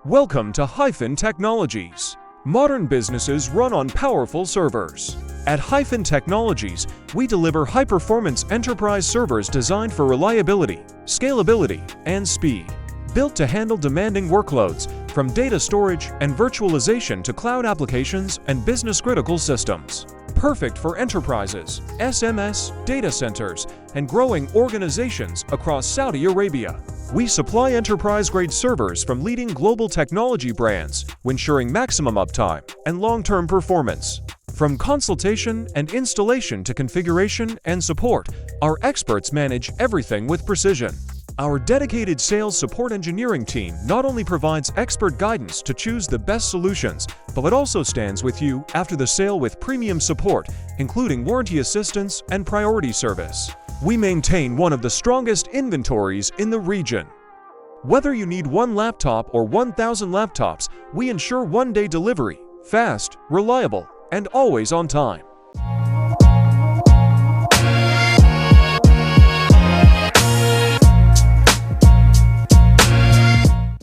Welcome to Hyphen Technologies. Modern businesses run on powerful servers. At Hyphen Technologies, we deliver high-performance enterprise servers designed for reliability, scalability, and speed. Built to handle demanding workloads, from data storage and virtualization to cloud applications and business-critical systems. Perfect for enterprises, SMS, data centers, and growing organizations across Saudi Arabia. We supply enterprise-grade servers from leading global technology brands, ensuring maximum uptime and long-term performance. From consultation and installation to configuration and support, our experts manage everything with precision. Our dedicated sales support engineering team not only provides expert guidance to choose the best solutions, but also stands with you after the sale with premium support, including warranty assistance and priority service. We maintain one of the strongest inventories in the region. Whether you need one laptop or 1,000 laptops, we ensure one-day delivery, fast, reliable, and always on time.